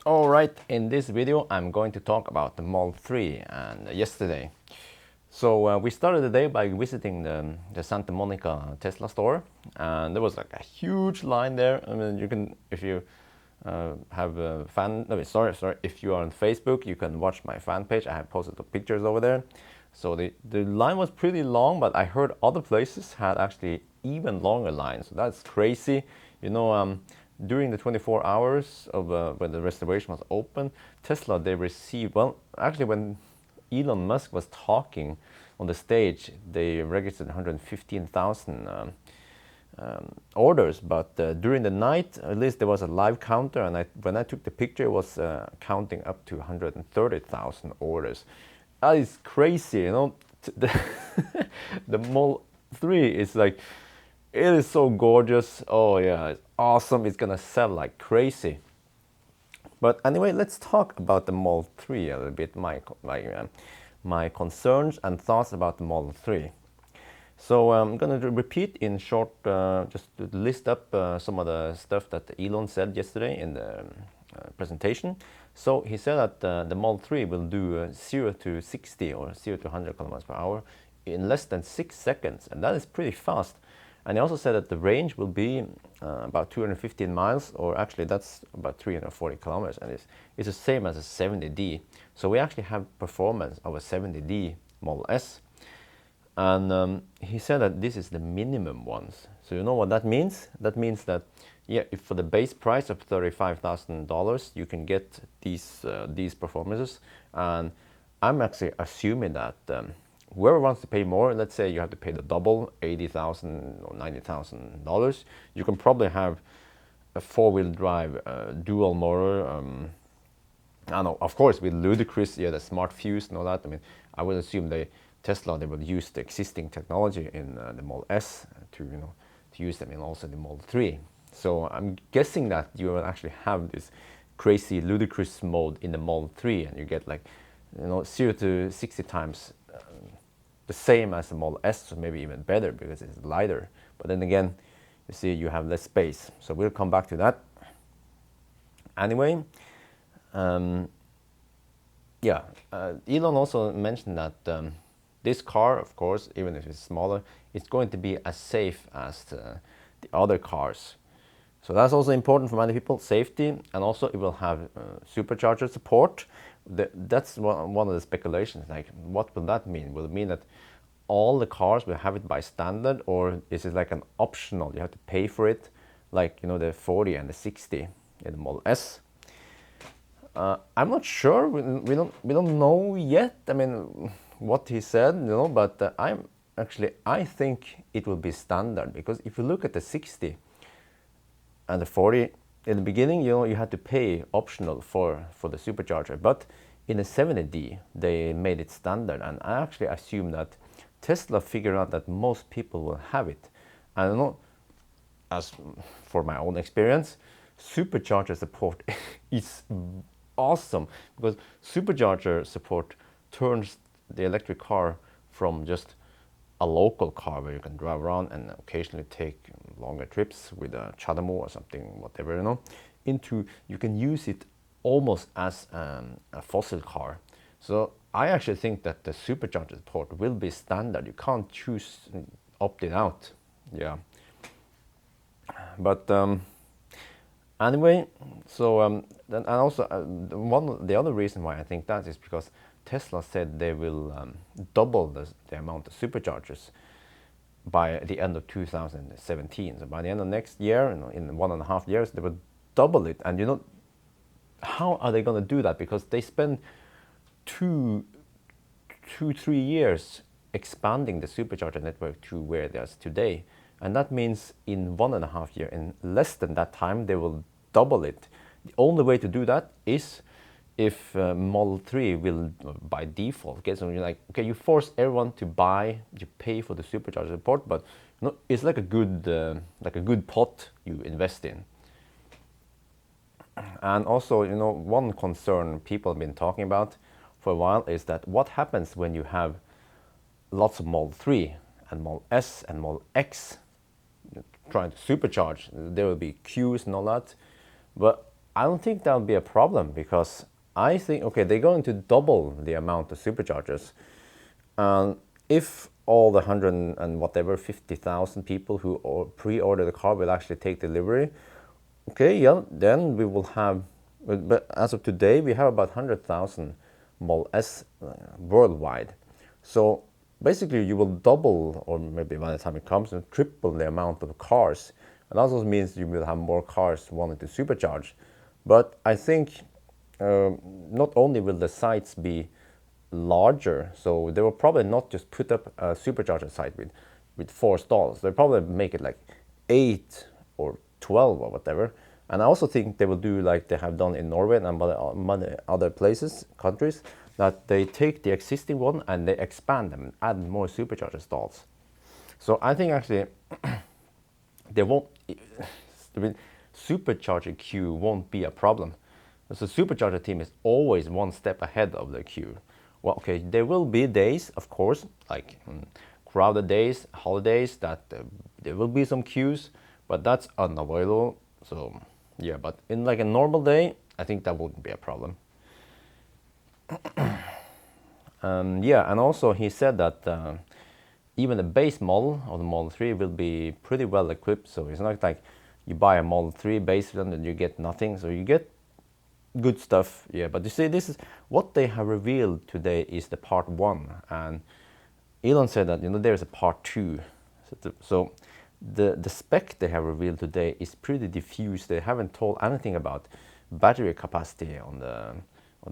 Alright, in this video I'm going to talk about the Model 3 and yesterday. So we started the day by visiting the Santa Monica Tesla store, and there was like a huge line there. I mean, you can, if you have a fan, no, sorry, if you are on Facebook, you can watch my fan page. I have posted the pictures over there. So the line was pretty long, but I heard other places had actually even longer lines. So that's crazy. You know, during the 24 hours of when the reservation was open, Tesla, they received, well, actually when Elon Musk was talking on the stage, they registered 115,000 orders, but during the night, at least there was a live counter, and when I took the picture, it was counting up to 130,000 orders. That is crazy, you know. The Model 3 is like, it is so gorgeous. Oh yeah, it's awesome. It's gonna sell like crazy. But anyway, let's talk about the Model 3 a little bit, my concerns and thoughts about the Model 3. So I'm going to repeat in short, just to list up some of the stuff that Elon said yesterday in the presentation. So he said that the Model 3 will do 0 to 60 or 0 to 100 kilometers per hour in less than 6 seconds, and that is pretty fast. And he also said that the range will be about 215 miles, or actually that's about 340 kilometers, and it's the same as a 70D. So we actually have performance of a 70D Model S. And he said that this is the minimum ones. So you know what that means? That means that, yeah, if for the base price of $35,000, you can get these performances. And I'm actually assuming that whoever wants to pay more, let's say you have to pay the double, $80,000 or $90,000, you can probably have a four-wheel drive dual motor. I know, of course, with ludicrous, yeah, the smart fuse and all that. I mean, I would assume Tesla would use the existing technology in the Model S to use them in also the Model 3. So I'm guessing that you will actually have this crazy ludicrous mode in the Model 3, and you get like 0 to 60 times the same as the Model S, or maybe even better because it's lighter. But then again, you see, you have less space. So we'll come back to that. Anyway, Elon also mentioned that this car, of course, even if it's smaller, it's going to be as safe as the other cars. So that's also important for many people, safety, and also it will have supercharger support. That's one of the speculations, like what will that mean? Will it mean that all the cars will have it by standard, or is it like an optional, you have to pay for it, like the 40 and the 60 in the Model S? I'm not sure, we don't know yet, I mean, what he said, but I think it will be standard, because if you look at the 60 and the 40, in the beginning, you had to pay optional for the supercharger, but in the 70D, they made it standard, and I actually assume that Tesla figured out that most people will have it. I don't know, as for my own experience, supercharger support is awesome, because supercharger support turns the electric car from just a local car where you can drive around and occasionally take longer trips with a Chadamo or something, whatever, into, you can use it almost as a fossil car. So I actually think that the supercharger support will be standard. You can't choose opt it out. Yeah. But anyway, so and also the other reason why I think that is because Tesla said they will double the amount of superchargers by the end of 2017. So by the end of next year, in 1.5 years, they will double it. And how are they going to do that? Because they spend 3 years expanding the supercharger network to where it is today. And that means in 1.5 years, in less than that time, they will double it. The only way to do that is if Model 3 will, by default, okay, so you're like, okay, you force everyone to you pay for the supercharger support, but it's like a good pot you invest in. And also, one concern people have been talking about for a while is that what happens when you have lots of Model 3 and Model S and Model X trying to supercharge? There will be queues and all that. But I don't think that'll be a problem because I think, okay, they're going to double the amount of superchargers. And if all the 100 and whatever 50,000 people who pre-order the car will actually take delivery, okay, yeah, then we will have, but as of today, we have about 100,000 Model S worldwide. So basically, you will double, or maybe by the time it comes, triple the amount of cars. And that also means you will have more cars wanting to supercharge. But I think not only will the sites be larger, so they will probably not just put up a supercharger site with 4 stalls. They'll probably make it like 8 or 12 or whatever. And I also think they will do like they have done in Norway and many other places, countries, that they take the existing one and they expand them and add more supercharger stalls. So I think actually they won't, I mean, supercharger queue won't be a problem. So supercharger team is always one step ahead of the queue. Well, okay, there will be days, of course, like crowded days, holidays, that there will be some queues, but that's unavoidable. So yeah, but in like a normal day, I think that wouldn't be a problem. Yeah, and also he said that even the base model of the Model 3 will be pretty well equipped. So it's not like you buy a Model 3 base and you get nothing. So you get good stuff, yeah. But you see, this is what they have revealed today is the part 1, and Elon said that there's a part 2. So the spec they have revealed today is pretty diffuse. They haven't told anything about battery capacity on the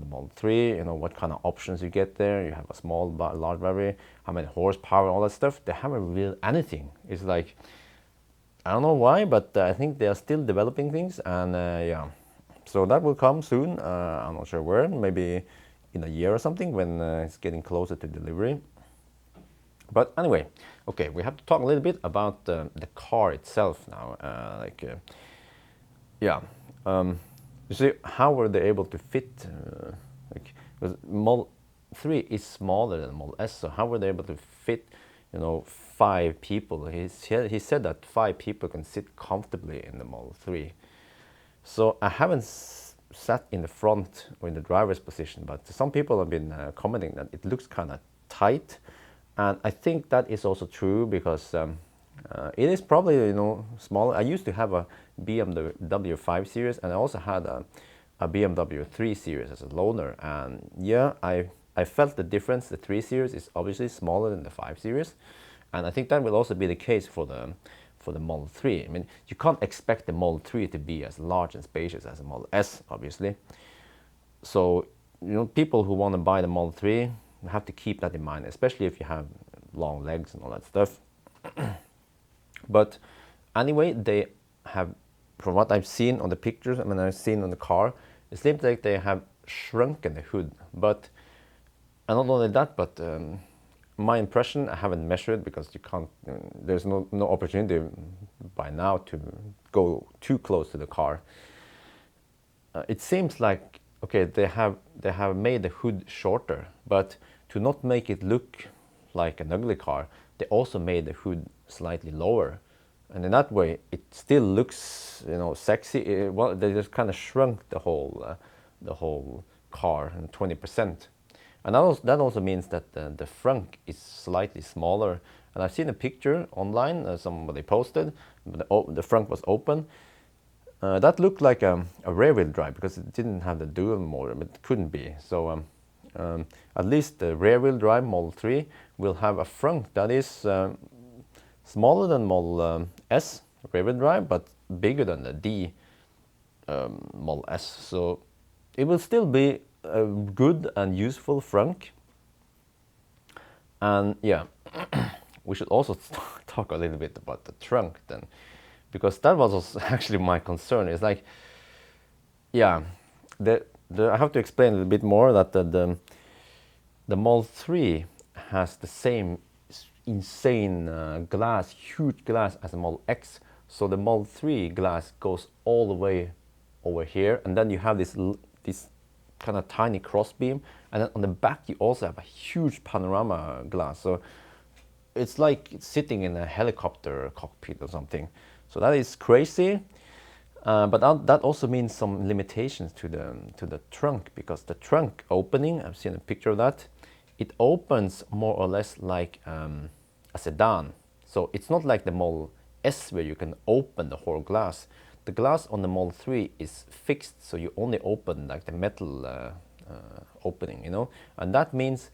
Model 3, what kind of options you get there. You have a small, large battery, how many horsepower, all that stuff. They haven't revealed anything. It's like, I don't know why, but I think they are still developing things, and yeah. So that will come soon. I'm not sure where, maybe in a year or something when it's getting closer to delivery. But anyway, okay, we have to talk a little bit about the car itself now. Yeah, you see, how were they able to fit? Because Model 3 is smaller than Model S, so how were they able to fit, 5 people? He said that 5 people can sit comfortably in the Model 3. So I haven't sat in the front or in the driver's position, but some people have been commenting that it looks kind of tight. And I think that is also true because it is probably, smaller. I used to have a BMW 5 Series, and I also had a BMW 3 Series as a loaner. And yeah, I felt the difference. The 3 Series is obviously smaller than the 5 Series. And I think that will also be the case for the Model 3. I mean, you can't expect the Model 3 to be as large and spacious as the Model S, obviously. So, people who want to buy the Model 3 have to keep that in mind, especially if you have long legs and all that stuff. But anyway, they have, from what I've seen on the pictures, I've seen on the car, it seems like they have shrunken the hood. But, and not only that, but my impression, I haven't measured because you can't, there's no opportunity by now to go too close to the car. It seems like, okay, they have made the hood shorter, but to not make it look like an ugly car, they also made the hood slightly lower. And in that way, it still looks, sexy. Well, they just kind of shrunk the whole car 20%. And that also means that the frunk is slightly smaller. And I've seen a picture online, somebody posted, the frunk was open. That looked like a rear-wheel drive because it didn't have the dual motor, but it couldn't be. So at least the rear-wheel drive Model 3 will have a frunk that is smaller than Model S rear-wheel drive, but bigger than the D Model S. So it will still be a good and useful frunk. And yeah, we should also talk a little bit about the trunk then, because that was also actually my concern. It's like, yeah, I have to explain a little bit more that the Model 3 has the same insane glass, huge glass as the Model X. So the Model 3 glass goes all the way over here, and then you have this kind of tiny crossbeam, and then on the back you also have a huge panorama glass. So it's like sitting in a helicopter cockpit or something. So that is crazy. But that also means some limitations to the trunk, because the trunk opening, I've seen a picture of that, it opens more or less like a sedan. So it's not like the Model S where you can open the whole glass. The glass on the Model 3 is fixed, so you only open like the metal opening, you know, and that means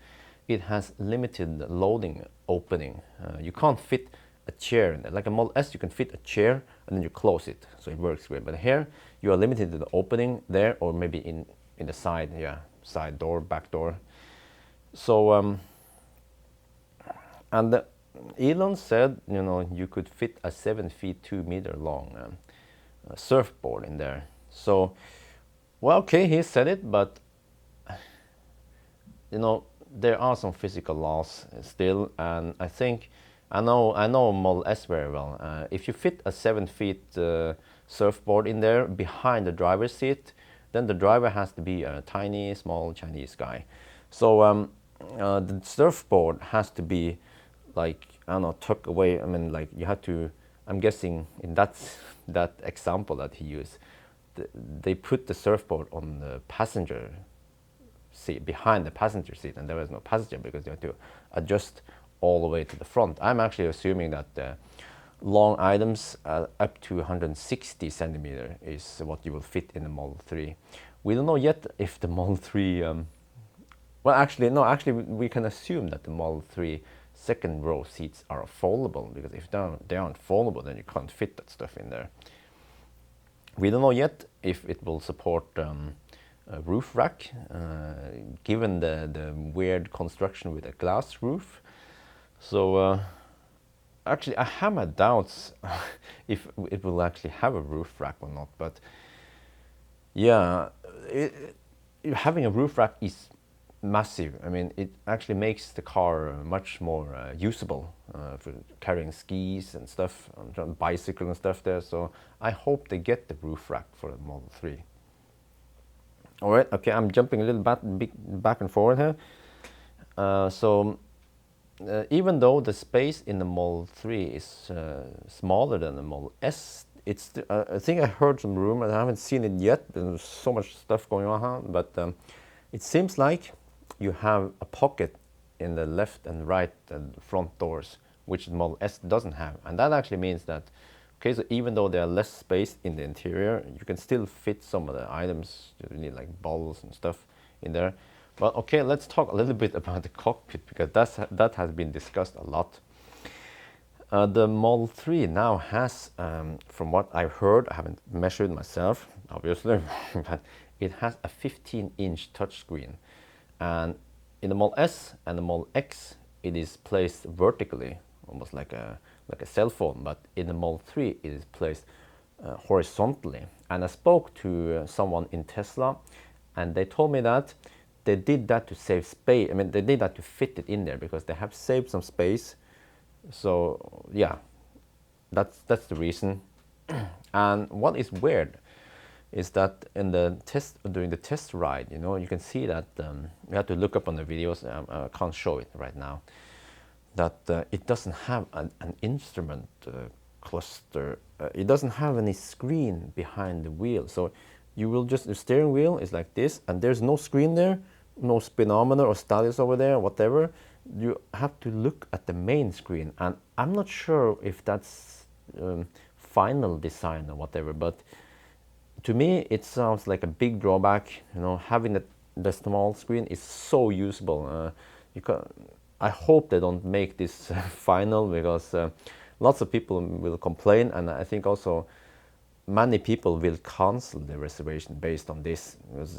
it has limited loading opening. You can't fit a chair in there. Like a Model S, you can fit a chair and then you close it, so it works great. But here, you are limited to the opening there, or maybe in the side, side door, back door. So, and Elon said, you know, you could fit a 7 feet 2 meter long surfboard in there. So, well, okay, he said it, but you know, there are some physical laws still, and I know Model S very well. If you fit a 7 feet surfboard in there behind the driver's seat, then the driver has to be a tiny, small Chinese guy. So the surfboard has to be like, I don't know, tucked away. I mean, like you have to. I'm guessing in that example that he used, they put the surfboard on the passenger seat, behind the passenger seat, and there was no passenger because you have to adjust all the way to the front. I'm actually assuming that the long items up to 160 centimeter is what you will fit in the Model 3. We don't know yet if the Model 3, well actually no, actually we can assume that the Model 3 second row seats are foldable, because if they aren't foldable, then you can't fit that stuff in there. We don't know yet if it will support a roof rack, given the weird construction with a glass roof. So actually I have my doubts if it will actually have a roof rack or not, but yeah, having a roof rack is massive. I mean, it actually makes the car much more usable for carrying skis and stuff, bicycle and stuff there. So I hope they get the roof rack for the Model 3. All right, okay, I'm jumping a little back and forward here. Even though the space in the Model 3 is smaller than the Model S, it's I think I heard some rumors. I haven't seen it yet. There's so much stuff going on, but it seems like you have a pocket in the left and right and front doors, which the Model S doesn't have. And that actually means that, okay, so even though there are less space in the interior, you can still fit some of the items. You need like bottles and stuff in there. But okay, let's talk a little bit about the cockpit, because that has been discussed a lot. The Model 3 now has, from what I've heard, I haven't measured myself, obviously, but it has a 15-inch touchscreen. And in the Model S and the Model X, it is placed vertically, almost like a cell phone. But in the Model 3, it is placed horizontally. And I spoke to someone in Tesla, and they told me that they did that to save space. I mean, they did that to fit it in there because they have saved some space. So yeah, that's the reason. And what is weird is that in the during the test ride, you know, you can see that you have to look up on the videos. I can't show it right now. That it doesn't have an instrument cluster. It doesn't have any screen behind the wheel. So you will just, the steering wheel is like this, and there's no screen there, no speedometer or status over there, whatever. You have to look at the main screen, and I'm not sure if that's final design or whatever, but to me it sounds like a big drawback. You know, having the small screen is so usable. I hope they don't make this final, because lots of people will complain, and I think also many people will cancel the reservation based on this. Because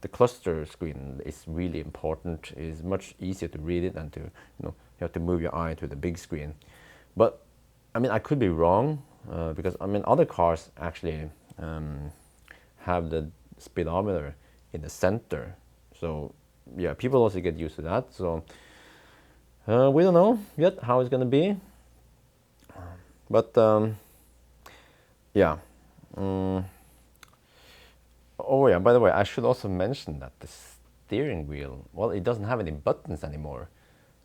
the cluster screen is really important. It's much easier to read it than to, you know, you have to move your eye to the big screen. But I mean, I could be wrong, because I mean other cars actually have the speedometer in the center. So yeah, people also get used to that. So we don't know yet how it's going to be. But yeah. Oh yeah, by the way, I should also mention that the steering wheel, well, it doesn't have any buttons anymore.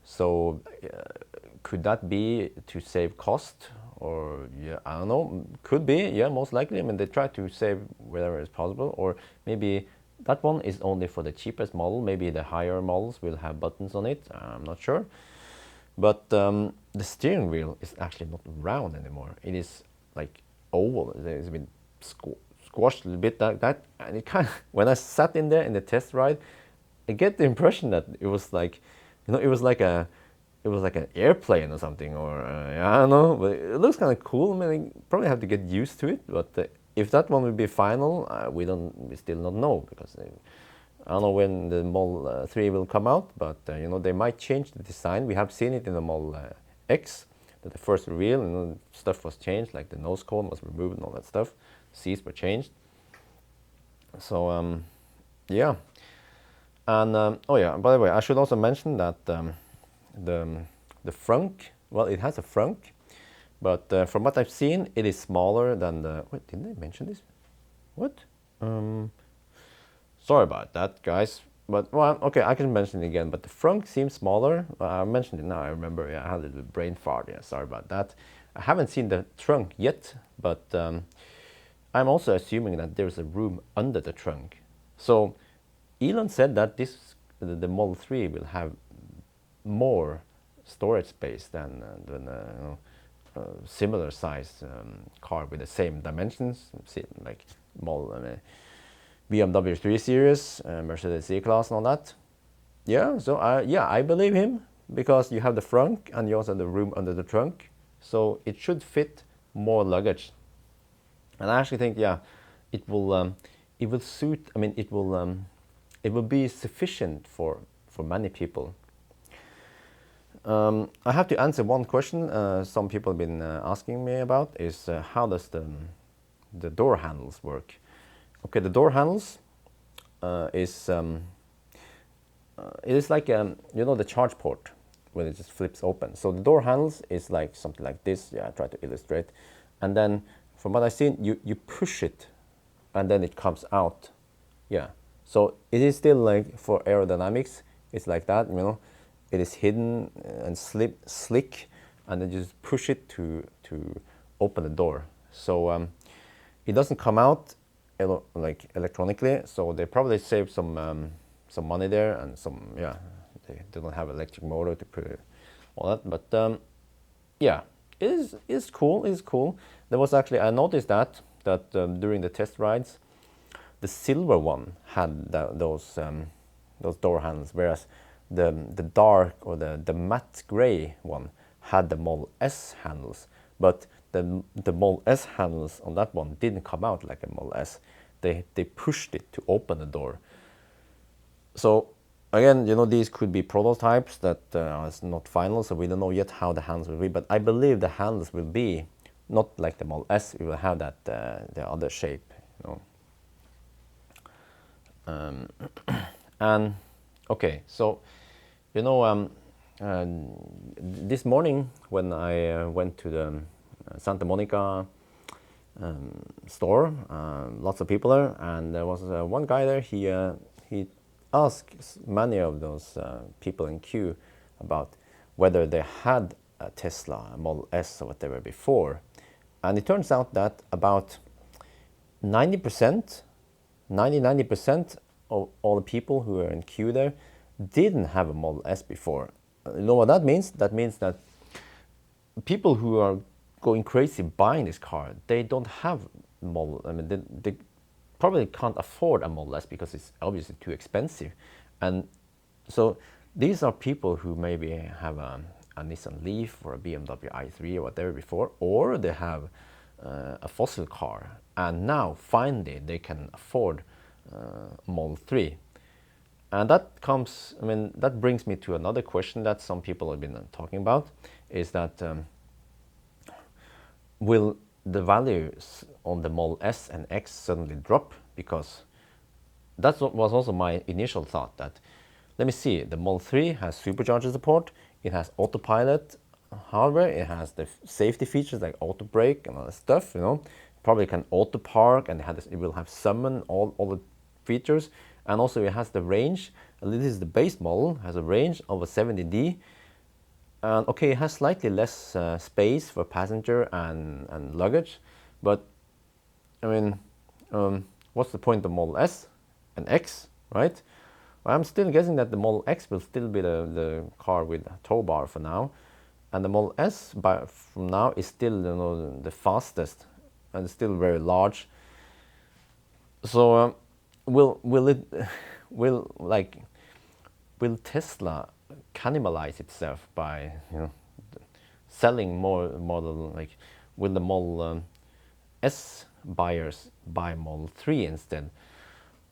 So could that be to save cost? or yeah, I don't know, could be, yeah, most likely. I mean, they try to save wherever is possible, or maybe that one is only for the cheapest model. Maybe the higher models will have buttons on it. I'm not sure. But the steering wheel is actually not round anymore. It is like oval. It's been squashed a little bit like that. And it kind of, when I sat in there in the test ride, I get the impression that it was like, it was like an airplane or something, or I don't know. But it looks kind of cool. I mean, I probably have to get used to it. But if that one will be final, we still don't know, because I don't know when the Model 3 will come out. But they might change the design. We have seen it in the Model X, that the first reveal, stuff was changed, like the nose cone was removed and all that stuff. Seats were changed. So yeah. And oh yeah, by the way, I should also mention that the frunk, well, it has a frunk, but from what I've seen, it is smaller than the, wait, didn't I mention this? What? Sorry about that, guys. But, well, okay, I can mention it again, but the frunk seems smaller. I mentioned it now, I remember. Yeah, I had a little brain fart. Yeah, sorry about that. I haven't seen the trunk yet, but I'm also assuming that there's a room under the trunk. So Elon said that the Model 3 will have more storage space than similar size car with the same dimensions, like BMW 3 Series, Mercedes C-Class and all that. Yeah, so I believe him, because you have the frunk and you also have the room under the trunk, so it should fit more luggage. And I actually think, yeah, it will suit. I mean, it will be sufficient for many people. I have to answer one question some people have been asking me about, is how does the door handles work? Okay, the door handles it is like the charge port when it just flips open. So the door handles is like something like this. Yeah, I try to illustrate. And then from what I've seen, you push it and then it comes out. Yeah. So it is still like, for aerodynamics, it's like that, It is hidden and slick, and then you just push it to open the door. So it doesn't come out like electronically. So they probably save some money there, and they don't have electric motor to put all that. But yeah, it is cool. It's cool. There was actually, I noticed that during the test rides, the silver one had those door handles, whereas the dark, or the matte gray one had the Model S handles. But the Model S handles on that one didn't come out like a Model S. They pushed it to open the door. So again, these could be prototypes that are not final, so we don't know yet how the handles will be. But I believe the handles will be not like the Model S. We will have that the other shape, And okay, so this morning when I went to the Santa Monica store, lots of people there, and there was one guy there. He asked many of those people in queue about whether they had a Tesla, a Model S or whatever before, and it turns out that about 90% of all the people who were in queue there didn't have a Model S before. You know what that means? That means that people who are going crazy buying this car, they don't have Model. I mean, they probably can't afford a Model S because it's obviously too expensive. And so these are people who maybe have a Nissan Leaf or a BMW i3 or whatever before, or they have a fossil car, and now finally they can afford Model 3. And that brings me to another question that some people have been talking about, is that will the values on the Model S and X suddenly drop? Because that was also my initial thought, that, let me see, the Model 3 has supercharger support, it has autopilot hardware, it has the safety features like auto brake and all that stuff, probably can auto park, and it will have summon, all the features. And also it has the range. This is the base model, has a range of a 70D. And okay, it has slightly less space for passenger and luggage, but I mean, what's the point of Model S and X, right? I'm still guessing that the Model X will still be the car with a tow bar for now, and the Model S from now is still, you know, the fastest and still very large. So will Tesla cannibalize itself by, you know, selling more model, like will the Model S buyers buy Model 3 instead?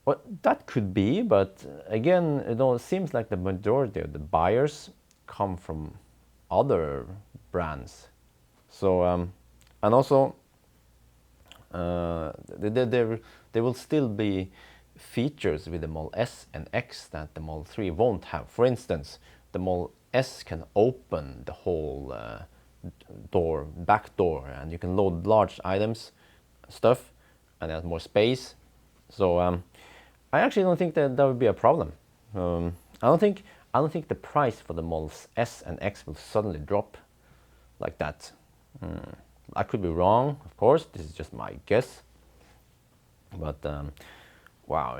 Well, that could be, but again, you know, it seems like the majority of the buyers come from other brands. So and also there will still be features with the Model S and X that the Model 3 won't have. For instance, the Model S can open the whole back door, and you can load large items, stuff, and it has more space. So I actually don't think that would be a problem. I don't think the price for the Models S and X will suddenly drop like that. I could be wrong, of course. This is just my guess. But wow,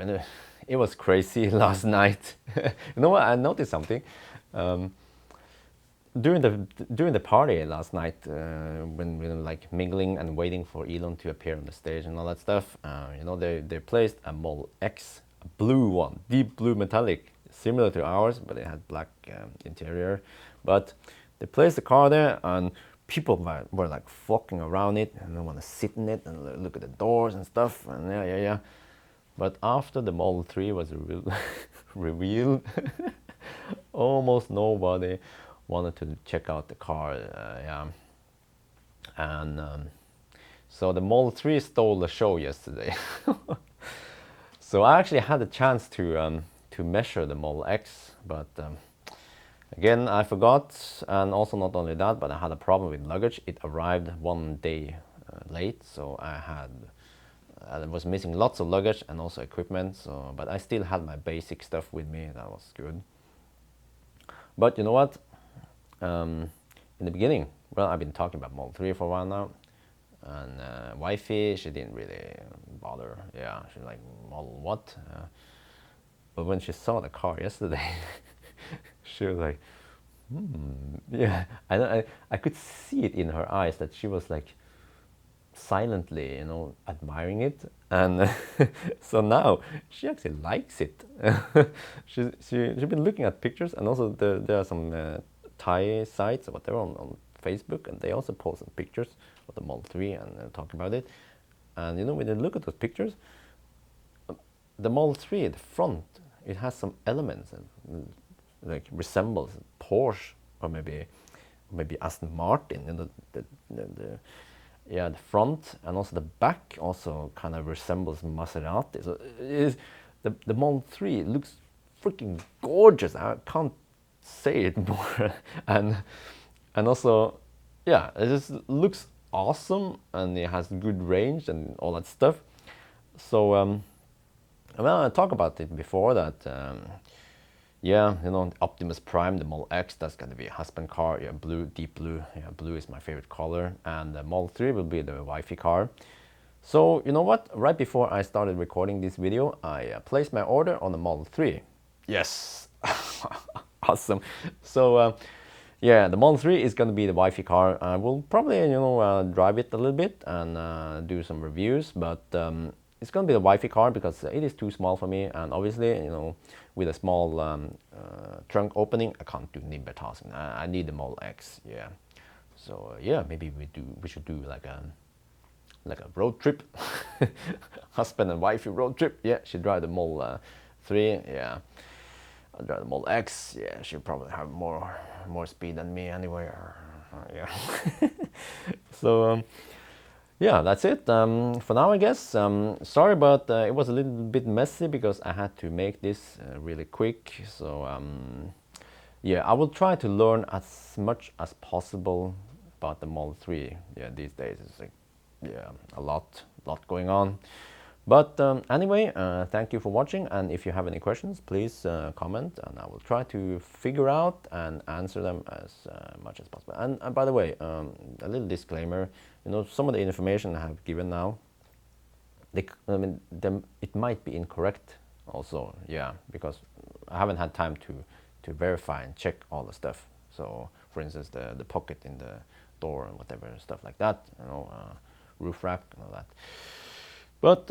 it was crazy last night. You know what? I noticed something. During the party last night, when we were like mingling and waiting for Elon to appear on the stage and all that stuff, you know, they placed a Model X, a blue one, deep blue metallic, similar to ours, but it had black interior. But they placed the car there, and people were like flocking around it, and they want to sit in it and look at the doors and stuff, and yeah. But after the Model 3 was revealed, almost nobody wanted to check out the car, yeah. And so the Model 3 stole the show yesterday. So I actually had a chance to measure the Model X, but again, I forgot, and also not only that, but I had a problem with luggage. It arrived 1 day late, so I was missing lots of luggage and also equipment. So, but I still had my basic stuff with me. That was good. But you know what? In the beginning, well, I've been talking about Model 3 for a while now, and wifey, she didn't really bother. Yeah, she's like, Model what? But when she saw the car yesterday, she was like, yeah. I could see it in her eyes that she was like silently, you know, admiring it, and so now she actually likes it. She's been looking at pictures, and also there are some Thai sites or whatever on Facebook, and they also post some pictures of the Model 3 and talk about it. And you know, when you look at those pictures, the Model 3, the front, it has some elements and like resembles Porsche or maybe Aston Martin. You know, the front and also the back also kind of resembles Maserati. So the Model 3 looks freaking gorgeous. I can't say it more. and also, yeah, it just looks awesome, and it has good range and all that stuff. So well, I talked about it before that yeah, you know, Optimus Prime, the Model X, that's going to be a husband car. Yeah, blue, deep blue. Yeah, blue is my favorite color. And the Model 3 will be the wifey car. So, you know what? Right before I started recording this video, I placed my order on the Model 3. Yes! Awesome. So, yeah, the Model 3 is going to be the wifey car. I will probably, you know, drive it a little bit and do some reviews, but it's going to be the wifey car because it is too small for me, and obviously, you know, with a small trunk opening, I can't do nimble tasking. I need the Model X, yeah. So yeah, maybe we should do like a road trip, husband and wifey road trip. Yeah, she drive the Model 3, yeah. I'll drive the Model X, yeah. She'll probably have more speed than me anyway. Yeah. So. Yeah, that's it for now, I guess. Sorry, but it was a little bit messy because I had to make this really quick. So yeah, I will try to learn as much as possible about the Model 3. Yeah, these days it's like, yeah, a lot going on. But anyway, thank you for watching, and if you have any questions, please comment, and I will try to figure out and answer them as much as possible. And by the way, a little disclaimer, you know, some of the information I have given now, it might be incorrect also, yeah, because I haven't had time to verify and check all the stuff. So, for instance, the pocket in the door and whatever, stuff like that, you know, roof rack and all that. But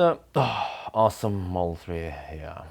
awesome Model 3, yeah.